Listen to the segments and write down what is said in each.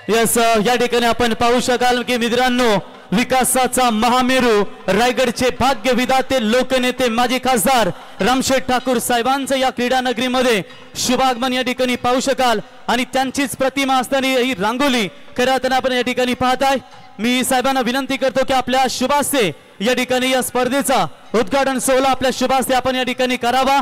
Yes या ठिकाणी आपण पाहू शकाल की मित्रांनो विकासाचा महामेरू रायगडचे भाग्य विधाते लोकनेते माजी खासदार रामशेठ ठाकूर साहेबांचं या क्रीडा नगरीमध्ये शुभागमन या ठिकाणी पाहू शकाल आणि त्यांचीच प्रतिमा असताना ही रांगोली खऱ्या अर्थाने आपण या ठिकाणी पाहताय। मी साहेबांना विनंती करतो की आपल्या शुभास्ते या ठिकाणी या स्पर्धेचा उद्घाटन सोहळा आपल्या शुभास्ते आपण या ठिकाणी करावा।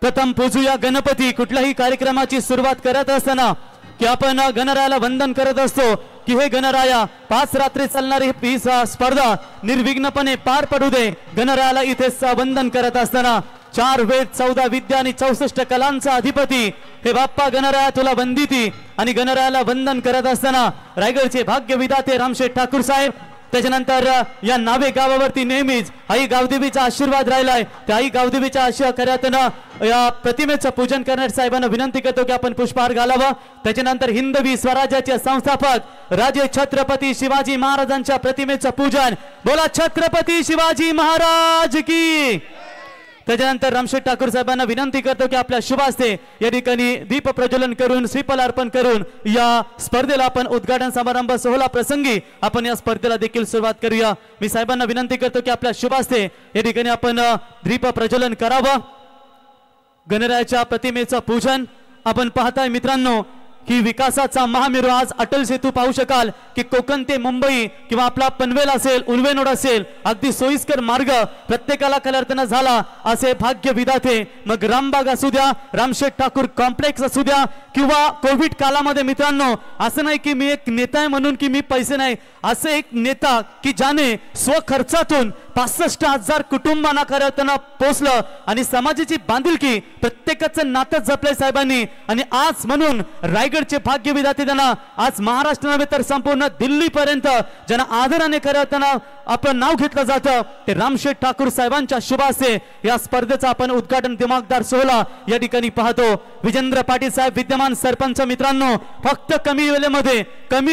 प्रथम पूजूया गणपती। कुठल्याही कार्यक्रमाची सुरुवात करत असताना की आपण गणरायाला वंदन करत असतो की हे गणराया 5 रात्री चालणारी ही स्पर्धा निर्विघ्नपणे पार पडू दे। गणरायाला इथे वंदन करत असताना 4 वेद 14 विद्या आणि 64 कलांचा अधिपती हे बाप्पा गणराया तुला वंदिती आणि गणरायाला वंदन करत असताना रायगडचे भाग्य विधाते रामशेठ ठाकूर साहेब त्याच्यानंतर या नावे गावावरती नेहमीच आई गावदेवीचा आशीर्वाद राहिलाय। त्या आई गावदेवीच्या आशीर्वादानं या प्रतिमेचं पूजन करण्यास साहेबांना विनंती करतो की आपण पुष्पहार घालावा। त्याच्यानंतर हिंदवी स्वराज्याचे संस्थापक राजे छत्रपती शिवाजी महाराजांच्या प्रतिमेचं पूजन। बोला छत्रपती शिवाजी महाराज की। त्याच्यानंतर रामशेठ ठाकूर साहेबांना विनंती करतो की आपल्या शुभास्ते या ठिकाणी दीप प्रज्वलन करून श्रीफल अर्पण करून या स्पर्धेला आपण उद्घाटन समारंभ सोहळा प्रसंगी आपण या स्पर्धेला देखील सुरुवात करूया। मी साहेबांना विनंती करतो की आपल्या शुभास्ते या ठिकाणी आपण दीप प्रज्वलन करावं। गणरायाच्या प्रतिमेचं पूजन आपण पाहताय मित्रांनो की विकासाचा महामेरू आज अटल सेतू पाहू शकाल की कोकण ते मुंबई किंवा आपला पनवेल असेल उल्वेनोड असेल अगदी सोयीस्कर मार्ग प्रत्येकाला कलार्थना झाला असे भाग्य विधाते। मग रामबाग असू द्या रामशेठ ठाकूर कॉम्प्लेक्स असू द्या किंवा कोविड कालामध्ये मित्रांनो असं नाही की मी एक नेता आहे म्हणून की मी पैसे नाही असे एक नेता की ज्याने स्वखर्चातून 65,000 कुटुंबांना करताना पोचलं आणि समाजाची बांधिलकी प्रत्येकाचं नातं जपलंय साहेबांनी। आणि आज म्हणून रायगडचे भाग्य विधाते त्यांना आज महाराष्ट्र नव्हे तर संपूर्ण दिल्लीपर्यंत ज्यांना आदराने करताना आपण नाव घेतलं जातं ते रामशेठ ठाकूर साहेबांच्या शुभास्ते या स्पर्धेचा आपण उद्घाटन दिमागदार सोहळा या ठिकाणी पाहतो। विजेंद्र पाटील साहेब विद्यमान सरपंच मित्रांनो फक्त कमी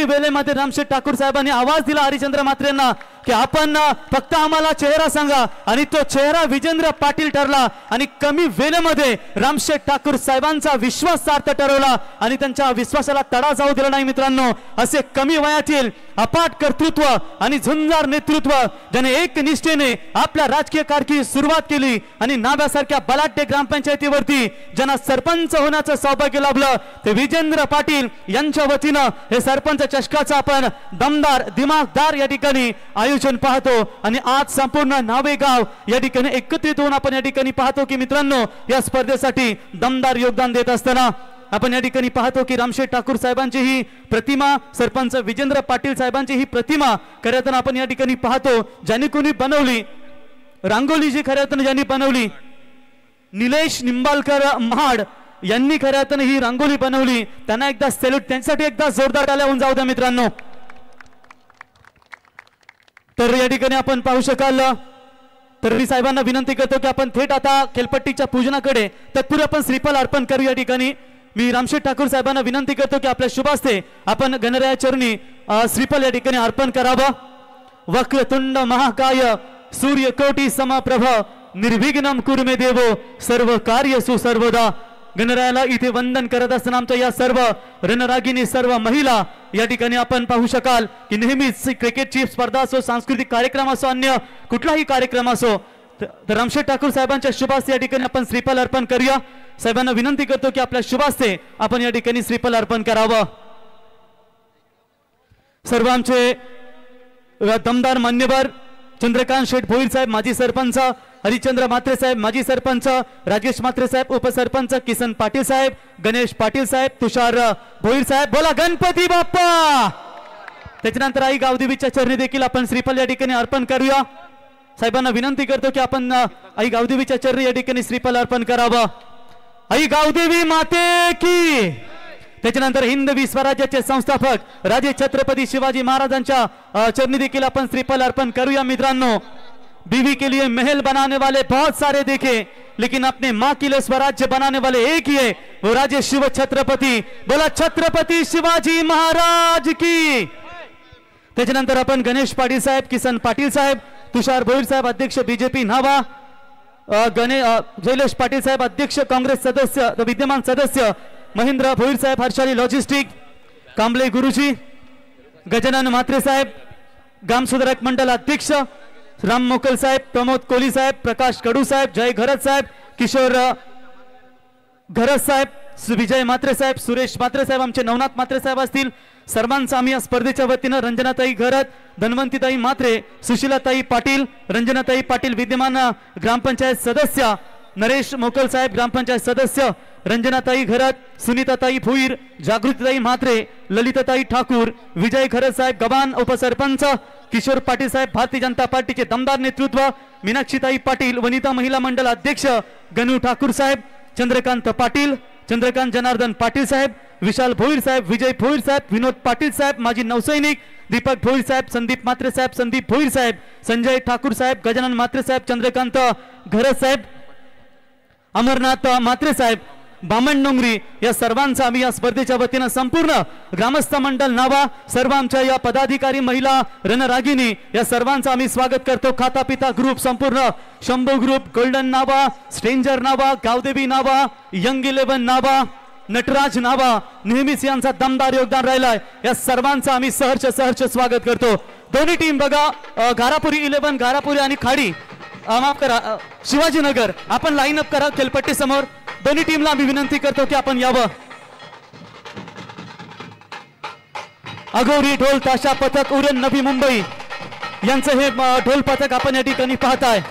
वेळेमध्ये रामशेठ ठाकूर साहेबांनी आवाज दिला हरिचंद्र म्हात्रेंना की आपण फक्त आम्हाला चेहरा सांगा आणि तो चेहरा विजेंद्र पाटील ठरला आणि कमी वेळेमध्ये रामशेठ ठाकूर साहेबांचा विश्वासार्थ ठरवला आणि त्यांच्या विश्वासाला तडा जाऊ दिला नाही मित्रांनो। असे कमी वयातील अपाट कर्तृत्व आणि झुंजार नेतृत्व ज्याने एक निष्ठेने आपल्या राजकीय कारकीर्दीची सुरुवात केली आणि नाव्यासारख्या बलाढ्य ग्रामपंचायतीवरती ज्यांना सरपंच होण्याचं सौभाग्य लाभलं ते विजेंद्र पाटील यांच्या वतीनं हे सरपंच चषकाचा आपण दमदार दिमागदार या ठिकाणी आयोजन पाहतो। आणि आज संपूर्ण नावेगाव या ठिकाणी एकत्रित होऊन आपण या ठिकाणी पाहतो की मित्रांनो या स्पर्धेसाठी दमदार योगदान देत असताना आपण या ठिकाणी पाहतो की रामशेठ ठाकूर साहेबांची ही प्रतिमा सरपंच विजेंद्र पाटील साहेबांची ही प्रतिमा खऱ्यातून आपण या ठिकाणी पाहतो ज्यांनी कोणी बनवली रांगोली जी खऱ्यातून ज्यांनी बनवली निलेश निंबाळकर महाड यांनी खऱ्यातून ही रांगोली बनवली त्यांना एकदा सॅल्यूट त्यांच्यासाठी एकदा जोरदार टाळ्या होऊन जाऊ द्या मित्रांनो। तर या ठिकाणी आपण पाहू शकाल तर मी साहेबांना विनंती करतो की आपण थेट आता खेलपट्टीच्या पूजनाकडे तत्पूर्वी आपण श्रीफल अर्पण करू। या ठिकाणी मी रामशेठ ठाकूर साहेबांना विनंती करतो की आपल्या शुभास्ते आपण गणराया चरणी श्रीफल या ठिकाणी अर्पण करावं। वक्रतुंड महाकाय सूर्यकोटी समप्रभ निर्विघ्नं कुरु मे देवो सर्व कार्यसु सर्वदा। गणरायाला इथे वंदन करत असताना आमच्या या सर्व रणरागिणी सर्व महिला या ठिकाणी आपण पाहू शकाल की नेहमीच क्रिकेटची स्पर्धा असो सांस्कृतिक कार्यक्रम असो अन्य कुठलाही कार्यक्रम असो तर रामशेठ ठाकूर साहेबांच्या शुभास्ते या ठिकाणी आपण श्रीफल अर्पण करूया। साहेबांना विनंती करतो की आपल्या शुभास्ते आपण या ठिकाणी श्रीफल अर्पण करावं। सर्व आमचे दमदार मान्यवर चंद्रकांत शेठ भोईर साहेब माजी सरपंच हरिचंद्र म्हात्रे साहेब माजी सरपंच राजेश म्हात्रे साहेब उपसरपंच किसन पाटील साहेब गणेश पाटील साहेब तुषार भोईर साहेब बोला गणपती बाप्पा। त्याच्यानंतर आई गावदेवीच्या चरणी देखील आपण श्रीफल या ठिकाणी अर्पण करूया। साहेबांना विनंती करतो की आपण आई गावदेवीच्या चरणी या ठिकाणी श्रीफल अर्पण करावं। आई गावदेवी माते की। त्याच्यानंतर हिंदवी स्वराज्याचे संस्थापक राजे छत्रपती शिवाजी महाराजांच्या चरणी देखील आपण श्रीफल अर्पण करूया मित्रांनो। बीवी के लिए महल बनाने वाले बहुत सारे देखे लेकिन अपने माँ के लिए स्वराज्य बनाने वाले एक ही है वो राजे शिव छत्रपती। बोला छत्रपती शिवाजी महाराज की। त्याच्यानंतर आपण गणेश पाटील साहेब किसन पाटील साहेब तुषार भोईर साहेब अध्यक्ष बीजेपी नावा जयलेश पाटील साहेब अध्यक्ष काँग्रेस सदस्य विद्यमान सदस्य महेंद्र भोईर साहेब हर्षाली लॉजिस्टिक कांबळे गुरुजी, गजानन म्हात्रे साहेब, ग्राम सुधारक मंडल अध्यक्ष राम मोकल साहेब, प्रमोद कोहली साहेब, प्रकाश कडू साहेब, जय घरत साहेब, किशोर घरत साहेब, विजय म्हात्रे साहेब, सुरेश म्हात्रे साहेब, आमचे नवनाथ म्हात्रे साहेब असतील. सर्वांचा आम्ही या स्पर्धेच्या वतीनं रंजनाताई घरत, धन्वंतीताई म्हात्रे, सुशीलाताई पाटील, रंजनाताई पाटील विद्यमान ग्रामपंचायत सदस्य, नरेश मोकल साहेब ग्रामपंचायत सदस्य, रंजनाताई घरत, सुनीताताई भुईर, जागृतीताई म्हात्रे, ललिताताई ठाकूर, विजय घरत साहेब गबान उपसरपंच, किशोर पाटील साहेब भारतीय जनता पार्टीचे दमदार नेतृत्व, मीनाक्षीताई पाटील वनिता महिला मंडल अध्यक्ष, गणू ठाकूर साहेब, चंद्रकांत पाटील, चंद्रकांत जनार्दन पाटील साहेब, विशाल भोईर साहेब, विजय भोईर साहेब, विनोद पाटील साहेब, माजी नौसैनिक, दीपक भोईर साहेब, संदीप म्हात्रे साहेब, संदीप भोईर साहेब, संजय ठाकूर साहेब, गजानन म्हात्रे साहेब, चंद्रकांत घरत साहेब, अमरनाथ म्हात्रे साहेब, बामण डोंगरी, या सर्वांचा आम्ही या स्पर्धेच्या वतीनं संपूर्ण ग्रामस्थ मंडळ नावा, सर्व आमच्या या पदाधिकारी, महिला रणरागिनी, या सर्वांचा आम्ही स्वागत करतो. खाता पिता ग्रुप, संपूर्ण शंभू ग्रुप, गोल्डन नावा, स्ट्रेंजर नावा, गावदेवी नावा, यंग 11 नावा, नटराज नावा, नेहमीच यांचा दमदार योगदान राहिलाय. या सर्वांचा आम्ही सहर्ष स्वागत करतो. दोन्ही टीम बघा, घारापुरी 11, घारापुरी आणि खाडी, माफ करा शिवाजीनगर, आपण लाईन अप करा खेळपट्टी समोर. दोन्ही टीमला आम्ही विनंती करतो की आपण यावं. अघोरी ढोल ताशा पथक उरण नवी मुंबई यांचं हे ढोल पथक आपण या ठिकाणी पाहताय.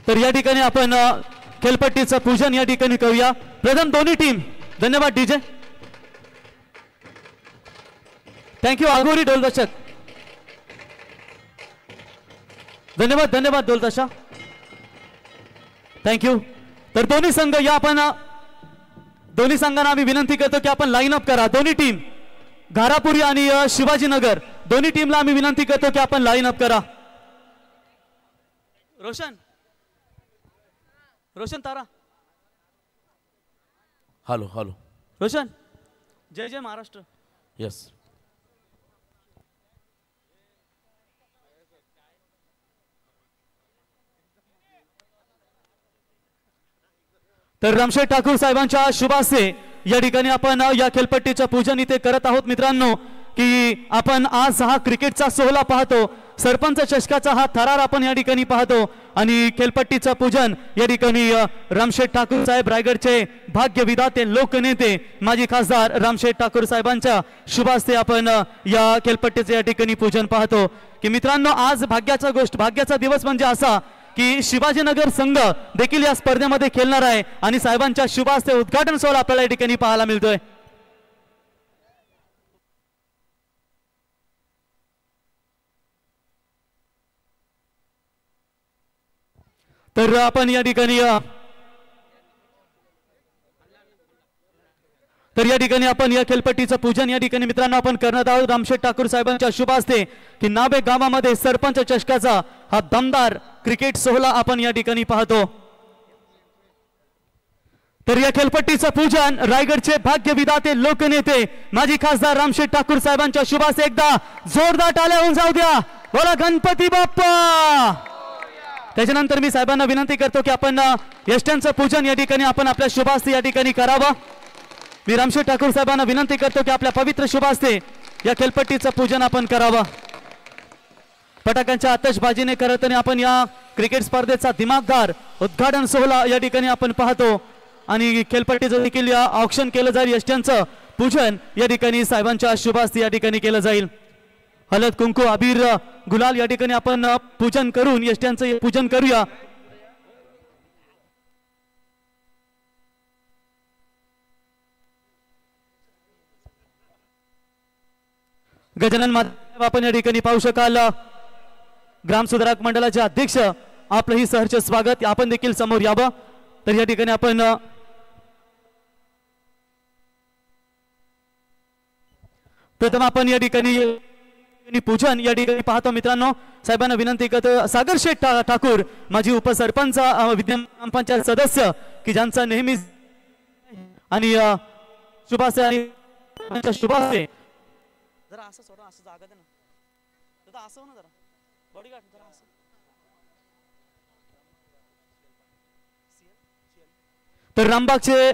तर या ठिकाणी आपण खेळपट्टीचं पूजन या ठिकाणी करूया. प्रथम दोन्ही टीम, धन्यवाद डीजे, थँक्यू. आगोरी ढोलदशक, धन्यवाद ढोलदशा, थँक्यू. तर दोन्ही संघ या, आपण दोन्ही संघांना आम्ही विनंती करतो की आपण लाईन अप करा. दोन्ही टीम, घारापुरी आणि शिवाजीनगर, दोन्ही टीमला आम्ही विनंती करतो की आपण लाईन अप करा. रोशन तारा, हॅलो रोशन, जय जय महाराष्ट्र. यस. तर रामशेठ ठाकूर साहेबांच्या शुभ हस्ते या ठिकाणी आपण या खेळपट्टीचं पूजन इथे करत आहोत. मित्रांनो, की आपण आज हा क्रिकेटचा सोहळा पाहतो, सरपंच चषकाचा हा थरार आपण या ठिकाणी पाहतो आणि खेळपट्टीचं पूजन या ठिकाणी रामशेठ ठाकूर साहेब, रायगडचे भाग्य विधाते लोकनेते माजी खासदार रामशेठ ठाकूर साहेबांच्या शुभ हस्ते आपण या खेळपट्टीचं या ठिकाणी पूजन पाहतो. की मित्रांनो, आज भाग्याचा दिवस म्हणजे असा की शिवाजीनगर संघ देखील या स्पर्धेमध्ये खेळणार आहे आणि साहेबांच्या शुभ हस्ते उद्घाटन सोहळा आपल्याला या ठिकाणी पाहायला मिळतोय. तर आपण या ठिकाणी आपण या खेळपट्टीचं पूजन या ठिकाणी मित्रांनो आपण करणार आहोत रामशेठ ठाकूर साहेबांच्या शुभ हस्ते की नाबे गावामध्ये सरपंच चषकाचा हा दमदार क्रिकेट सोहळा आपण या ठिकाणी पाहतो. तर या खेळपट्टीचं पूजन रायगडचे भाग्य विधाते लोकनेते माजी खासदार रामशेठ ठाकूर साहेबांच्या शुभ हस्ते एकदा जोरदार टाळ्या होऊन जाऊ द्या. बोला गणपती बाप्पा. त्याच्यानंतर मी साहेबांना विनंती करतो की आपण यष्ट्यांचं पूजन या ठिकाणी आपण आपल्या शुभ हस्ते या ठिकाणी करावं. मी रामशेठ ठाकूर साहेबांना विनंती करतो की आपल्या पवित्र शुभ हस्ते या खेळपट्टीचं पूजन आपण करावं. फटाक्यांच्या आतषबाजीने करताना आपण या क्रिकेट स्पर्धेचा दिमागदार उद्घाटन सोहळा या ठिकाणी आपण पाहतो आणि खेळपट्टीचं देखील ऑक्शन केलं जाईल. यष्ट्यांचं पूजन या ठिकाणी साहेबांच्या शुभ हस्ते या ठिकाणी केलं जाईल. हळद कुंकू अबीर गुलाल या ठिकाणी आपण पूजन करून यष्ट्यांचं पूजन करूया. गजानन महाराज आपण या ठिकाणी पाहू शकाल. ग्रामसुधारक मंडळाचे अध्यक्ष आपलंही सहर्ष स्वागत. आपण देखील समोर यावं. तर या ठिकाणी आपण प्रथम आपण या ठिकाणी पूजन या ठिकाणी पाहतो. मित्रांनो, साहेबांना विनंती करतो, सागर शेठ ठाकूर माजी उपसरपंच, विद्यमान पंचायत सदस्य की ज्यांचा नेहमी आणि शुभाशय आणि शुभाशय जरा असं सोडा, असं जागा दे ना दादा, असं हो ना जरा बॉडीगार्ड जरा असं. तर रामबागचे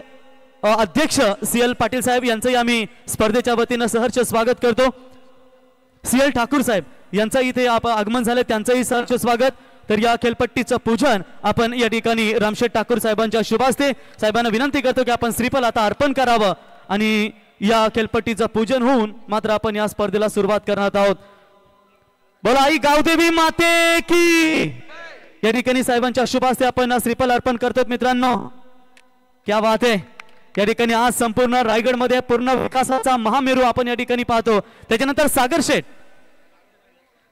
अध्यक्ष CL पाटील साहेब यांचंही आम्ही स्पर्धेच्या वतीनं सहर्ष स्वागत करतो. CL ठाकूर साहेब यांचं इथे आगमन झाले, त्यांचंही सहर्ष स्वागत. तर या खेळपट्टीचं पूजन आपण या ठिकाणी रामशेठ ठाकूर साहेबांच्या शुभास्ते. साहेबांना विनंती करतो की आपण श्रीफल आता अर्पण करावं आणि या खेळपट्टीचं पूजन होऊन मात्र आपण या स्पर्धेला सुरुवात करणार आहोत. बोला आई गावदेवी माते की. या ठिकाणी साहेबांच्या शुभास्ते आपण श्रीफल अर्पण करतो. मित्रांनो, क्या बात आहे. या ठिकाणी आज संपूर्ण रायगडमध्ये पूर्ण विकासाचा महामेरू आपण या ठिकाणी पाहतो. त्याच्यानंतर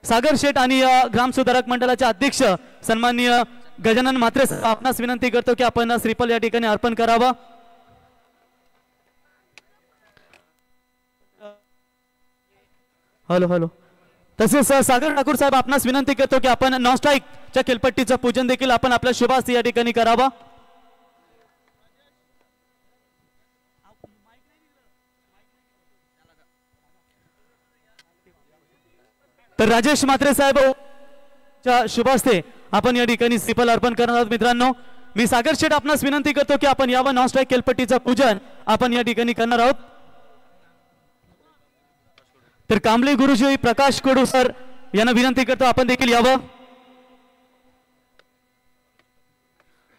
सागर शेठ आणि ग्रामसुधारक मंडळाचे अध्यक्ष सन्माननीय गजानन म्हात्रे आपणास विनंती करतो की आपण श्रीफल या ठिकाणी अर्पण करावा. Hello hello. तसेच सागर ठाकूर साहेब आपणास विनंती करतो की आपण नॉन स्ट्राईकच्या खेळपट्टीचं पूजन देखील आपण आपल्या शुभास्ते या ठिकाणी करावा. तर राजेश म्हात्रे साहेब शुभास्ते आपण या ठिकाणी श्रीफल अर्पण करणार आहोत. मित्रांनो, मी सागर शेठ आपणास विनंती करतो की आपण यावं नॉन स्ट्राईक खेळपट्टीचं पूजन आपण या ठिकाणी करणार आहोत. तर कांबळे गुरुजी प्रकाश कोडू सर यांना विनंती करतो आपण देखील यावं.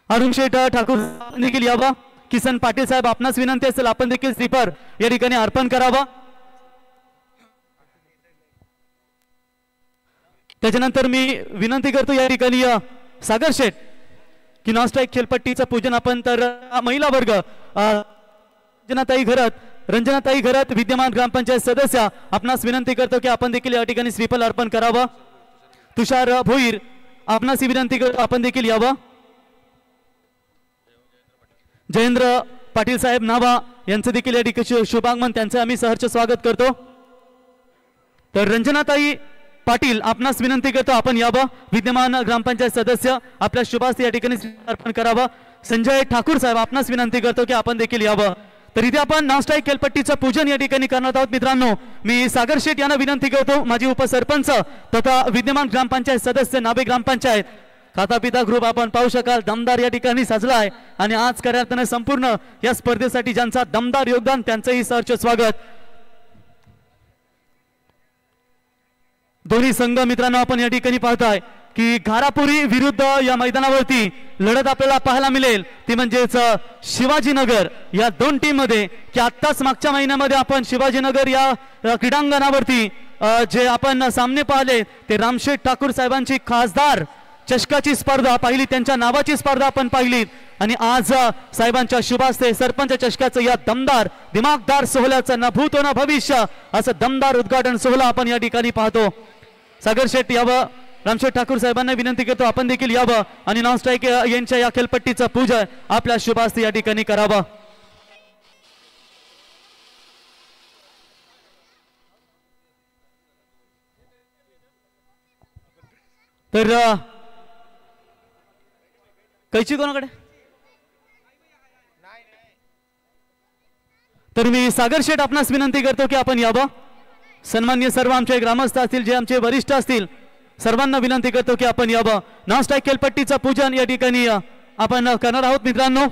अरुण शेठ ठाकूर देखील यावं. किसन पाटील साहेब आपणास विनंती असेल आपण देखील श्रीफल या ठिकाणी अर्पण करावं. त्याच्यानंतर मी विनंती करतो या ठिकाणी सागर शेठ की नॉन स्ट्राईक खेळपट्टीचं पूजन आपण तर महिला वर्ग रंजनाताई घरात विद्यमान ग्रामपंचायत सदस्य आपणास विनंती करतो की आपण देखील या ठिकाणी श्रीफल अर्पण करावं. तुषार भोईर आपणास विनंती करतो आपण देखील यावं. जयेंद्र पाटील साहेब नावा यांचं देखील या ठिकाणी शुभागमन, त्यांचं आम्ही सहर्ष स्वागत करतो. तर रंजनाताई पाटील आपणास विनंती करतो आपण यावं. विद्यमान ग्रामपंचायत सदस्य आपल्या शुभास्ते या ठिकाणी अर्पण करावं. संजय ठाकूर साहेब आपणास विनंती करतो की आपण देखील यावं. तर इथे आपण नॉन स्ट्राईक खेळपट्टीचं पूजन या ठिकाणी करणार आहोत. मित्रांनो, मी सागर शेठ यांना विनंती करतो, माजी उपसरपंच तथा विद्यमान ग्रामपंचायत सदस्य नाबे ग्रामपंचायत खाता पिता ग्रुप आपण पाहू शकाल दमदार या ठिकाणी सजला आहे आणि आज खऱ्या अर्थाने संपूर्ण या स्पर्धेसाठी ज्यांचा दमदार योगदान त्यांचंही सहर्ष स्वागत. दोन्ही संघ मित्रांनो आपण या ठिकाणी पाहताय की घारापुरी विरुद्ध या मैदानावरती लढत आपल्याला पाहायला मिळेल ती म्हणजेच शिवाजीनगर या दोन टीम मध्ये की आत्ताच मागच्या महिन्यामध्ये आपण शिवाजीनगर या क्रीडांगणावरती जे आपण सामने पाहिले ते रामशेठ ठाकूर साहेबांची खासदार चषकाची स्पर्धा पाहिली, त्यांच्या नावाची स्पर्धा आपण पाहिली आणि आज साहेबांच्या शुभास्ते सरपंच चषकाचं या दमदार दिमागदार सोहळ्याचं न भूतो न भविष्य असं दमदार उद्घाटन सोहळा आपण या ठिकाणी पाहतो. सागर शेठ यावं, रामशेठ ठाकूर साहेबांना विनंती करतो आपण देखील यावं आणि नॉन स्ट्राईक यांच्या या खेळपट्टीचं पूजन आपल्या शुभास्ते या ठिकाणी करावं. तर कैची कोणाकडे? तर मी सागर शेठ आपणास विनंती करतो की आपण यावं. सन्माननीय सर्व आमचे ग्रामस्थ असतील, जे आमचे वरिष्ठ असतील, सर्वांना विनंती करतो की आपण यावं. नॉन स्ट्राईक खेळपट्टीचं पूजन या ठिकाणी आपण करणार आहोत. मित्रांनो,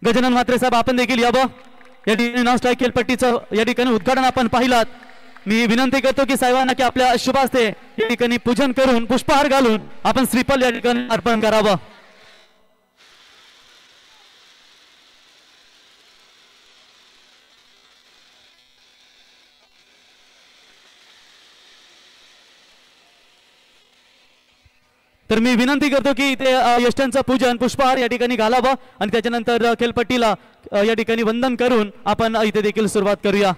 गजानन म्हात्रे साहेब आपण देखील यावं. या ठिकाणी नॉन स्ट्राईक खेळपट्टीचं या ठिकाणी उद्घाटन आपण पाहिलात. मी विनंती करतो की साहेबांना की आपल्या शुभास्ते या ठिकाणी पूजन करून पुष्पहार घालून आपण श्रीफल या ठिकाणी अर्पण करावं. तर मी विनंती करतो की इथे यष्टांचं पूजन पुष्पहार या ठिकाणी घालावं आणि त्याच्यानंतर खेळपट्टीला या ठिकाणी वंदन करून आपण इथे देखील सुरुवात करूया.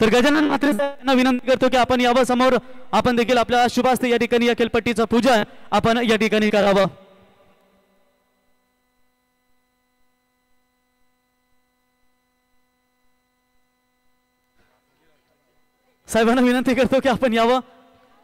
तर गजानन म्हात्रे यांना विनंती करतो की आपण यावं समोर, आपण देखील आपल्या शुभास्ते या ठिकाणी या खेळपट्टीचं पूजन आपण या ठिकाणी करावं. साहेबांना विनंती करतो की आपण यावं.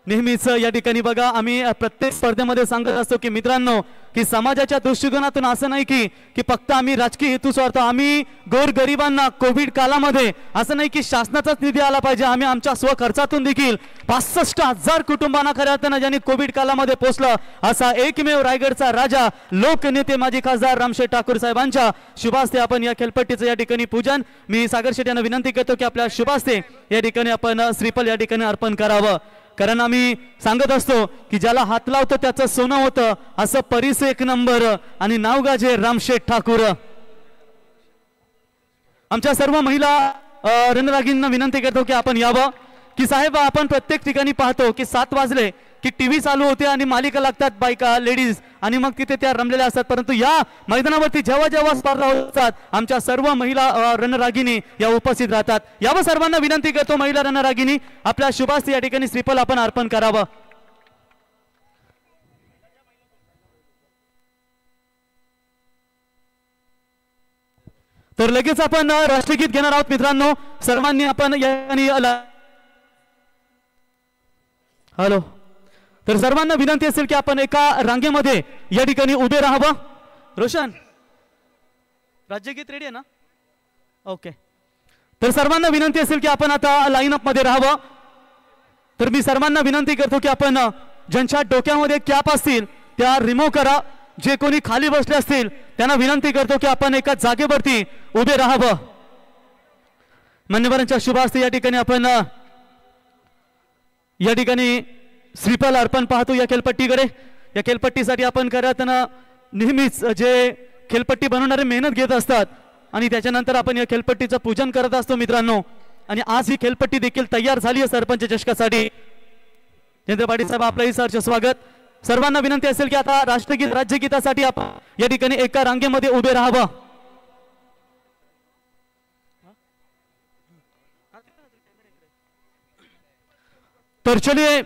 नेहमीच या ठिकाणी बघा आम्ही प्रत्येक स्पर्धेमध्ये सांगत असतो की मित्रांनो, की समाजाच्या दृष्टिकोनातून असं नाही की फक्त आम्ही राजकीय हेतू स्वार्थ, आम्ही गोरगरिबांना कोविड कालामध्ये असं नाही की शासनाचाच निधी आला पाहिजे, आम्ही आमच्या स्वखर्चातून देखील 65,000 कुटुंबांना खऱ्या अर्थानं ज्यांनी कोविड कालामध्ये पोहोचलं असा एकमेव रायगडचा राजा लोकनेते माजी खासदार रामशेठ ठाकूर साहेबांच्या शुभास्ते आपण या खेळपट्टीचं या ठिकाणी पूजन. मी सागर शेठ यांना विनंती करतो की आपल्या शुभास्ते या ठिकाणी आपण श्रीफल या ठिकाणी अर्पण करावं. कारण आम्ही सांगत असतो की ज्याला हात लावतो त्याचं सोनं होतं, असं परिस एक नंबर आणि नाव गाजे रामशेठ ठाकूर. आमच्या सर्व महिला रणरागींना विनंती करतो की आपण यावं. की साहेब आपण प्रत्येक ठिकाणी पाहतो की 7 वाजले की टीव्ही चालू होते आणि मालिका लागतात बायका लेडीज आणि मग तिथे त्या रमलेल्या असतात, परंतु या मैदानावरती जेव्हा जेव्हा स्पर्धा होतात आमच्या सर्व महिला रणरागिनी या उपस्थित राहतात. यावं सर्वांना विनंती करतो महिला रणरागिनी आपल्या शुभास्ते या ठिकाणी श्रीफल आपण अर्पण करावं. तर लगेच आपण राष्ट्रगीत घेणार आहोत मित्रांनो. सर्वांनी आपण या ठिकाणी हॅलो, तर सर्वांना विनंती असेल की आपण एका रांगेमध्ये या ठिकाणी उभे राहावं. रोशन, राज्यगीत रेडी आहे ना? ओके. तर सर्वांना विनंती असेल की आपण आता लाईनअप मध्ये राहावं. तर मी सर्वांना विनंती करतो की आपण ज्यांच्या डोक्यामध्ये कॅप असतील त्या रिमूव्ह करा. जे कोणी खाली बसले असतील त्यांना विनंती करतो की आपण एका जागेवरती उभे राहावं. मान्यवरांच्या शुभ हस्ते या ठिकाणी आपण या ठिकाणी श्रीफल अर्पण पाहतो या खेळपट्टीकडे. या खेळपट्टीसाठी आपण करत नेहमीच जे खेळपट्टी बनवणारे मेहनत घेत असतात आणि त्याच्यानंतर आपण या खेळपट्टीचं पूजन करत असतो मित्रांनो. आणि आज ही खेळपट्टी देखील तयार झाली आहे सरपंच चषकासाठी. जयंत पाटील साहेब आपलंही सहर्ष स्वागत. सर्वांना विनंती असेल की आता राष्ट्रगीत राज्यगीतासाठी आपण या ठिकाणी एका रांगेमध्ये उभे राहावं. तर चलिए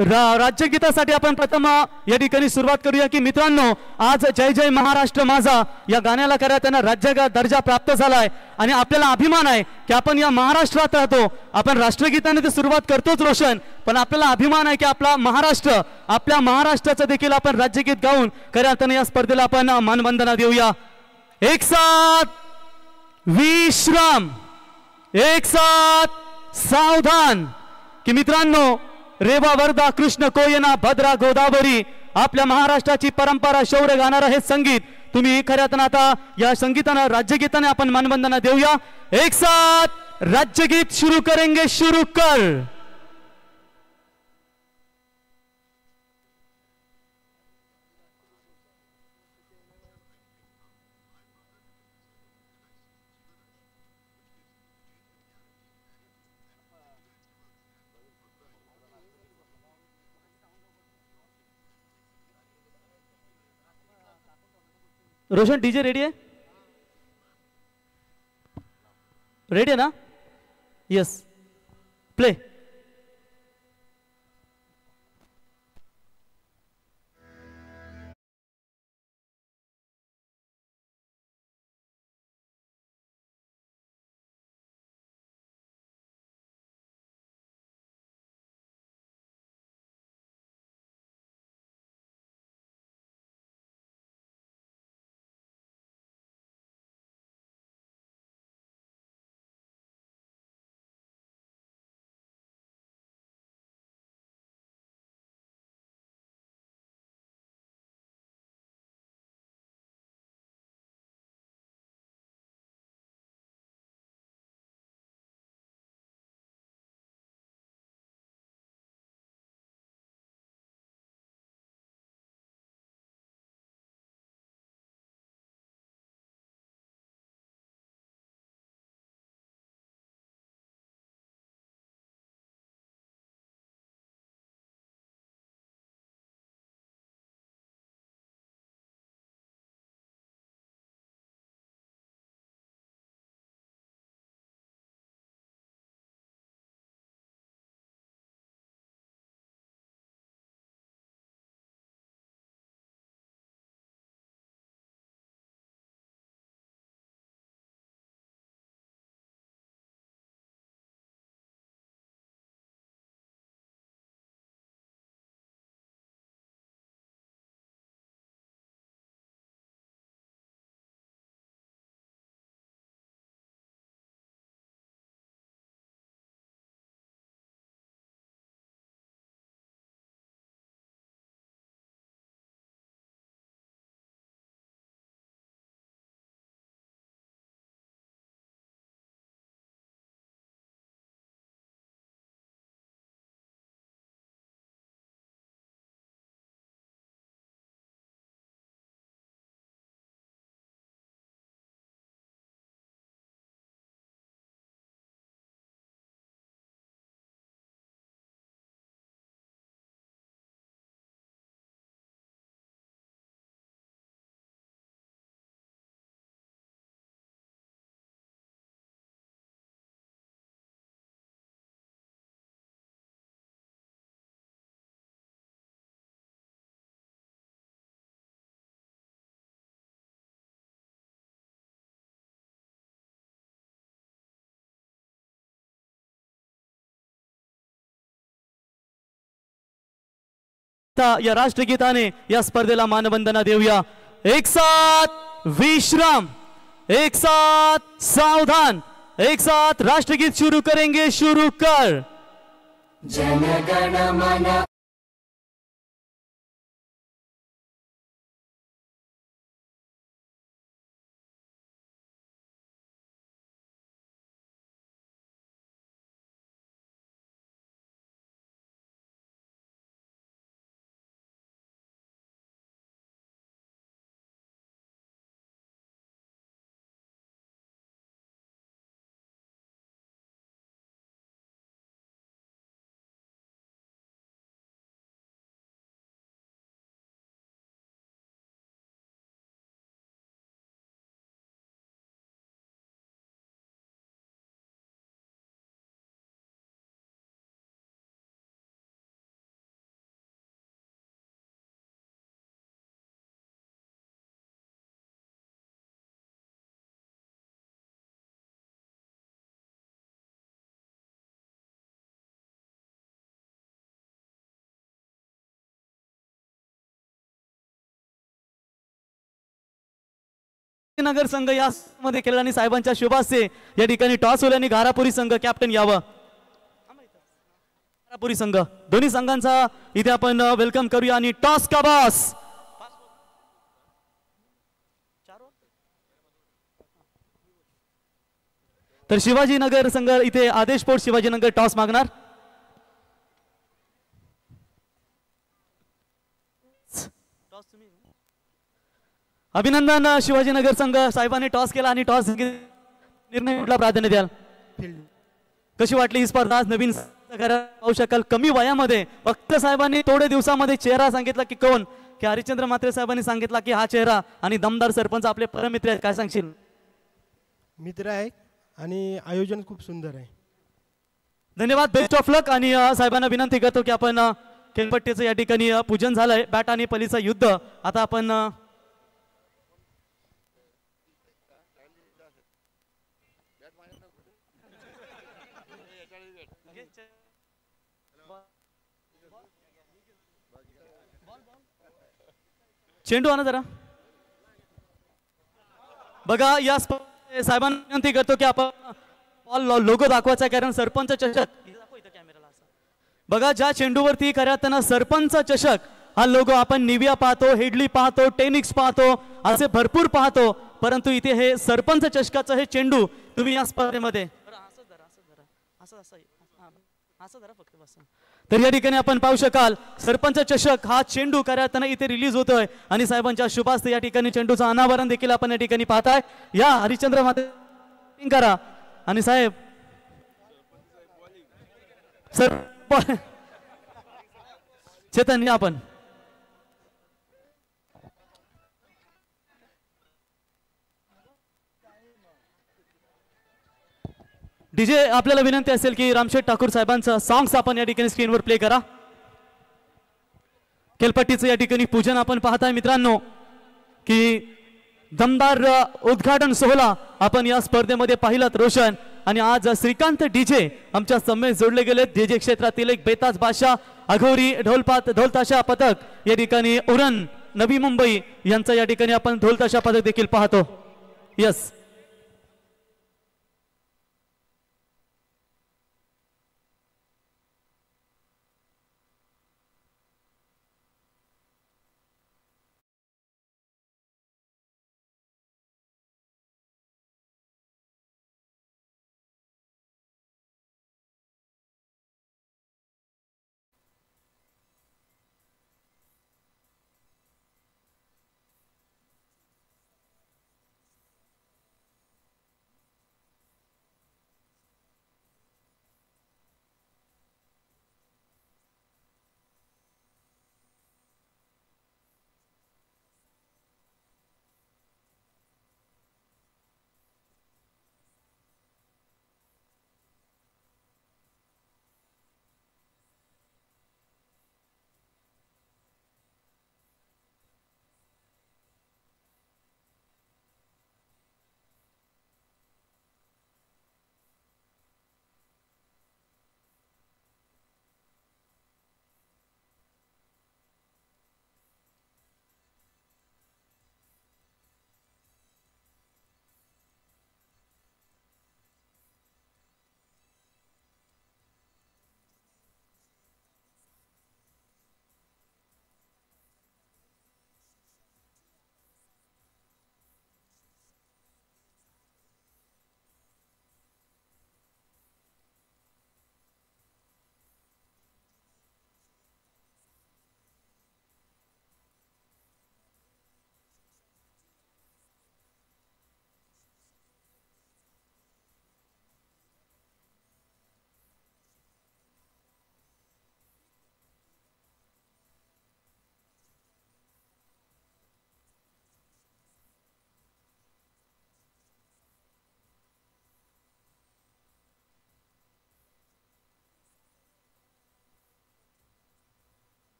राज्यगीतासाठी आपण प्रथम या ठिकाणी सुरुवात करूया की मित्रांनो, आज जय जय महाराष्ट्र माझा या गाण्याला खऱ्या त्यांना राज्य दर्जा प्राप्त झालाय आणि आपल्याला अभिमान आहे की आपण या महाराष्ट्रात राहतो. आपण राष्ट्रगीताने तर सुरुवात करतोच रोशन, पण आपल्याला अभिमान आहे की आपला महाराष्ट्र, आपल्या महाराष्ट्राचं देखील आपण राज्यगीत गाऊन खऱ्या अर्थाने या स्पर्धेला आपण मानवंदना देऊया. एक साथ विश्राम, एक साथ सावधान. की मित्रांनो, रेवा वर्धा कृष्ण कोयना भद्रा गोदावरी आपल्या महाराष्ट्राची परंपरा शौर्य गाणारं हे संगीत तुम्ही खऱ्यातून आता या संगीतानं राज्यगीताने आपण मानवंदना देऊया. एक साथ राज्यगीत शुरू करेंगे, शुरू कर. रोशन डीजे रेडी आहे? रेडी आहे ना? Yes, play. या राष्ट्रगीताने या स्पर्धेला मानवंदना देऊया. एक साथ विश्राम, एक साथ सावधान, एक साथ राष्ट्रगीत शुरू करेंगे. शुरू कर. जनगण मन. नगर संघ यामध्ये केलेला आणि साहेबांच्या शुभास्ते या ठिकाणी टॉस होल्याने घारापुरी संघ कॅप्टन यावं. घारापुरी संघ दोन्ही संघांचा इथे आपण वेलकम करूया आणि टॉस का बॉस. तर शिवाजीनगर संघ इथे आदेश पोट शिवाजीनगर टॉस मागणार. अभिनंदन शिवाजीनगर संघ. साहेबांनी टॉस केला आणि टॉस निर्णय कुठला प्राधान्य द्याल. कशी वाटली ही स्पर्धा. नवीन पाहू शकाल कमी वयामध्ये फक्त साहेबांनी थोडे दिवसामध्ये चेहरा सांगितला की कोण की हरिश्चंद्र म्हात्रे साहेबांनी सांगितला की हा चेहरा आणि दमदार सरपंच आपले परमित्र आहेत. काय सांगशील. मित्र आहे आणि आयोजन खूप सुंदर आहे. धन्यवाद. बेस्ट ऑफ लक. आणि साहेबांना विनंती करतो की आपण खेळपट्टीचं या ठिकाणी पूजन झालंय. बॅट आणि पलीचं युद्ध. आता आपण चेंडू आणा जरा. बघा या साहेबांना विनंती करतो की आपण लोगो दाखवायचा कारण सरपंच चषक बघा ज्या चेंडूवरती खऱ्या सरपंच चषक हा लोगो आपण निविया पाहतो, हेडली पाहतो, टेनिक्स पाहतो, असे भरपूर पाहतो, परंतु इथे हे सरपंच चषकाचं हे चेंडू तुम्ही या स्पर्धेमध्ये तर या ठिकाणी आपण पाहू शकाल सरपंच चषक हा चेंडू खऱ्या इथे रिलीज होतोय आणि साहेबांच्या शुभास्ते या ठिकाणी चेंडूचं अनावरण देखील आपण या ठिकाणी पाहताय. या हरिश्चंद्र म्हात्रे करा आणि साहेब चेतन या आपण डीजे आपल्याला विनंती असेल की रामशेठ ठाकूर साहेबांचं सॉंग्स आपण या ठिकाणी स्क्रीनवर प्ले करा. खेळपट्टीचं या ठिकाणी पूजन आपण पाहताय मित्रांनो की दमदार उद्घाटन सोहळा आपण या स्पर्धेमध्ये पाहिलात रोशन. आणि आज श्रीकांत डीजे आमच्या समेत जोडले गेले. डीजे क्षेत्रातील एक बेताज बादशाह अघोरी ढोलताशा पथक या ठिकाणी उरण नवी मुंबई यांचा या ठिकाणी आपण ढोलताशा पथक देखील पाहतो. यस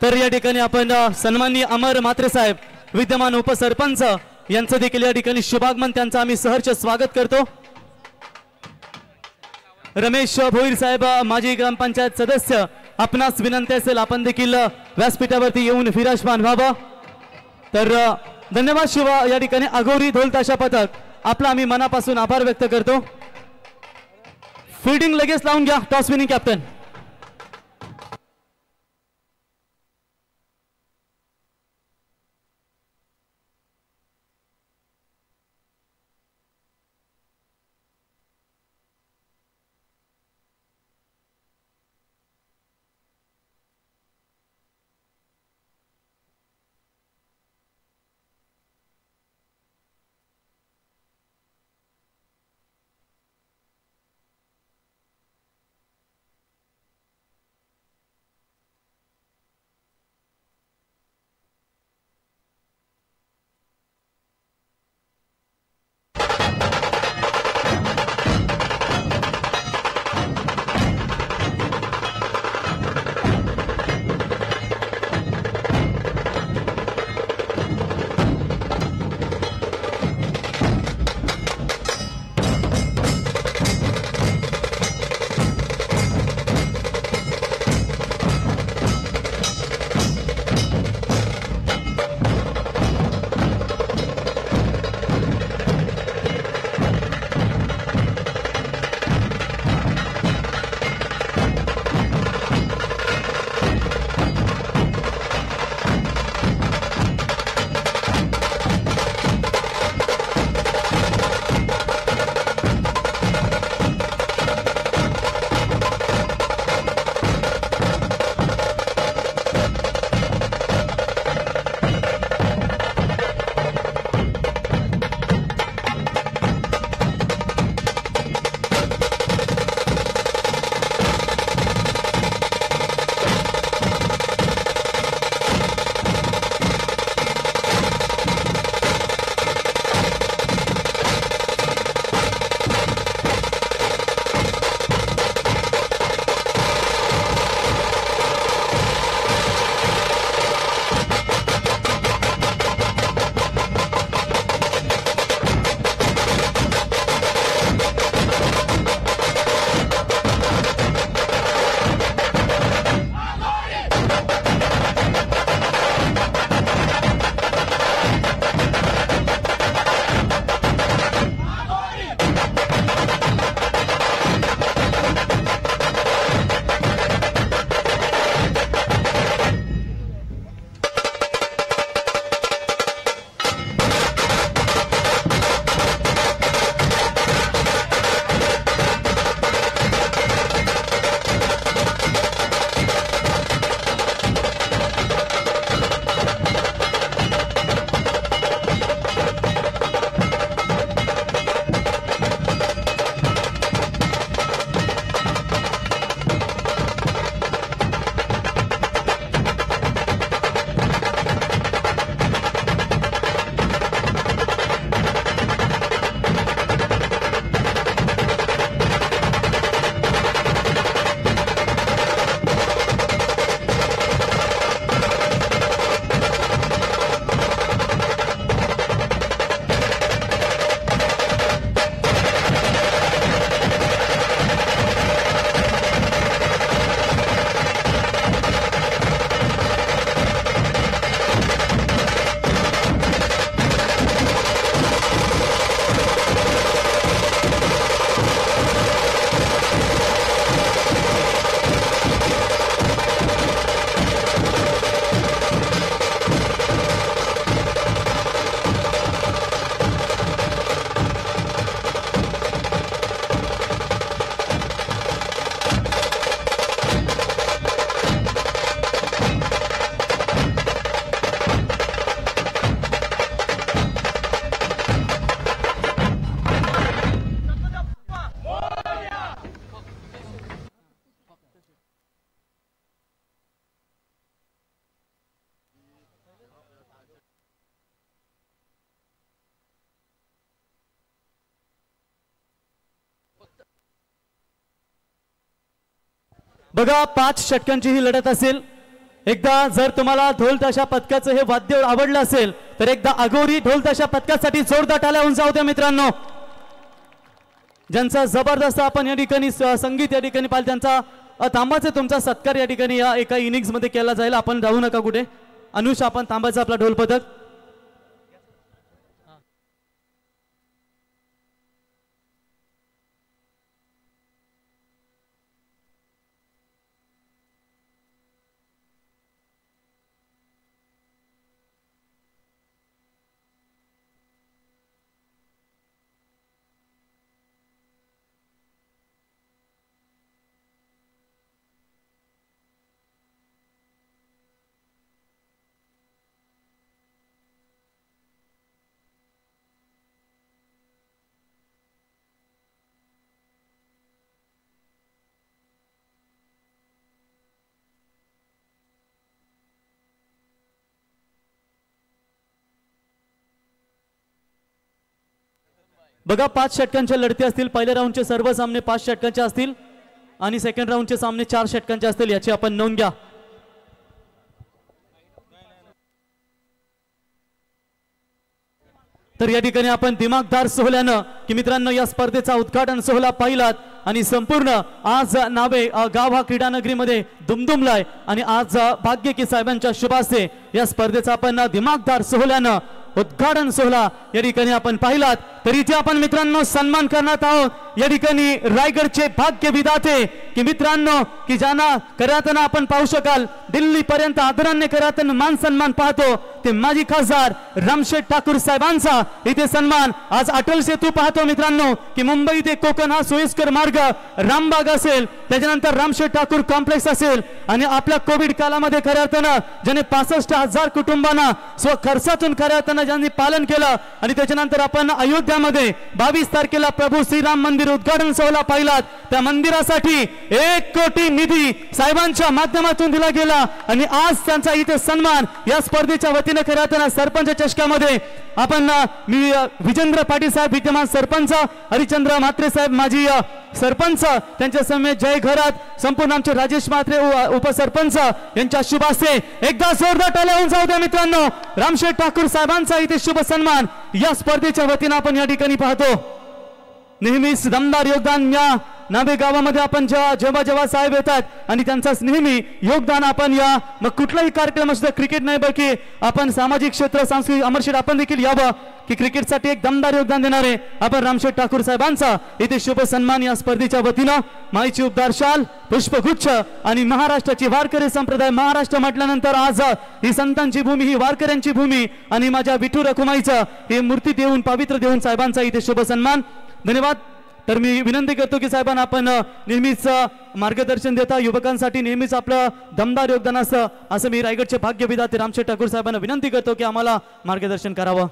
तर या ठिकाणी आपण सन्माननीय अमर म्हात्रे साहेब विद्यमान उपसरपंच यांचं देखील या ठिकाणी शुभागमन त्यांचं आम्ही सहर्ष स्वागत करतो। रमेश भोईर साहेब माजी ग्रामपंचायत सदस्य आपणास विनंती असेल आपण देखील व्यासपीठावरती येऊन विराजमान व्हावं। तर धन्यवाद शिवा या ठिकाणी अघोरी ढोल ताशा पथक आपला आम्ही मनापासून आभार व्यक्त करतो। फील्डिंग लगेच लावून घ्या टॉस विनिंग कॅप्टन। बघा 5 षटकांची ही लढत असेल। एकदा जर तुम्हाला ढोल ताशा पथकाचं हे वाद्य आवडलं असेल तर एकदा अघोरी ढोल ताशा पथकासाठी जोरदार टाळ्या उंचावू द्या मित्रांनो. ज्यांचा जबरदस्त आपण या ठिकाणी संगीत या ठिकाणी पाहिलं त्यांचा तांबाचा तुमचा सत्कार या ठिकाणी या एका इनिंग्स मध्ये केला जाईल. आपण राहू नका कुठे. अनुष आपण तांबाचा आपला ढोल पथक. बघा 5 षटकांच्या लढती असतील. पहिल्या राऊंडचे सर्व सामने 5 षटकांचे असतील आणि सेकंड राऊंडचे सामने 4 षटकांचे असतील. याची आपण नोंद घ्या. तर या ठिकाणी आपण दिमागदार सोहळ्यानं की मित्रांनो या स्पर्धेचा उद्घाटन सोहळा पाहिलात आणि संपूर्ण आज नावे गाव हा क्रीडानगरीमध्ये दुमदुमलाय आणि आज भाग्य की साहेबांच्या शुभ हस्ते या स्पर्धेचा आपण दिमागदार सोहळ्यानं उद्घाटन सोहळा या ठिकाणी आपण पाहिलात. तर इथे आपण मित्रांनो सन्मान करण्यात आहोत या ठिकाणी रायगडचे भाग्य विधाते की मित्रांनो की ज्यांना करताना आपण पाहू शकाल दिल्ली पर्यंत आदराने करताना मान सन्मान पाहतो ते माजी खासदार रामशेठ ठाकूर साहेबांचा इथे सन्मान. आज अटल सेतू पाहतो मित्रांनो की मुंबई ते कोकण हा सोयीस्कर मार्ग रामबाग असेल, त्याच्यानंतर रामशेठ ठाकूर कॉम्प्लेक्स असेल आणि आपल्या कोविड काळामध्ये खऱ्या अर्थानं ज्याने 65,000 कुटुंबांना स्व खर्चातून खऱ्या अर्थानं ज्यांनी पालन केलं आणि त्याच्यानंतर आपण अयोध्यामध्ये 22 तारखेला प्रभू श्रीराम मंदिर उद्घाटन सोहळा पाहिलात. त्या मंदिरासाठी 1 कोटी निधी साहेबांच्या माध्यमातून दिला गेला आणि आज त्यांचा इथे सन्मान या स्पर्धेच्या वतीने खऱ्या अर्थानं सरपंच चषकामध्ये आपण मी विजेंद्र पाटील साहेब विद्यमान सरपंच, हरिचंद्र म्हात्रे साहेब माजी सरपंच, त्यांच्या समेत जय घरात संपूर्ण आमचे राजेश म्हात्रे उपसरपंच यांच्या शुभ हस्ते एकदा जोरदार टाळ्या उंचावू द्या मित्रांनो. रामशेठ ठाकूर साहेबांचा इथे शुभ सन्मान या स्पर्धेच्या वतीने आपण या ठिकाणी पाहतो. नेहमीच दमदार योगदान या नावे गावामध्ये आपण जेव्हा साहेब येतात आणि त्यांचा नेहमी योगदान आपण या मग कुठलाही कार्यक्रम असतो क्रिकेट नाही बाकी आपण सामाजिक क्षेत्र सांस्कृतिक अमरशेठ आपण देखील यावं की क्रिकेटसाठी एक दमदार योगदान देणारे आपण रामशेठ ठाकूर साहेबांचा इथे शुभ सन्मान या स्पर्धेच्या वतीनं माईची उबदार शाल पुष्पगुच्छ आणि महाराष्ट्राची वारकरी संप्रदाय. महाराष्ट्र म्हटल्यानंतर आज ही संतांची भूमी, ही वारकऱ्यांची भूमी आणि माझ्या विठू रखुमाईचं हे मूर्ती देऊन पवित्र देऊन साहेबांचा इथे शुभ सन्मान. धन्यवाद. तर मी विनंती करतो की साहेबांना आपण नेहमीच मार्गदर्शन देता युवकांसाठी नेहमीच आपलं दमदार योगदान असं मी रायगडचे भाग्य विधाते रामशेठ ठाकूर साहेबांना विनंती करतो की आम्हाला मार्गदर्शन करावं.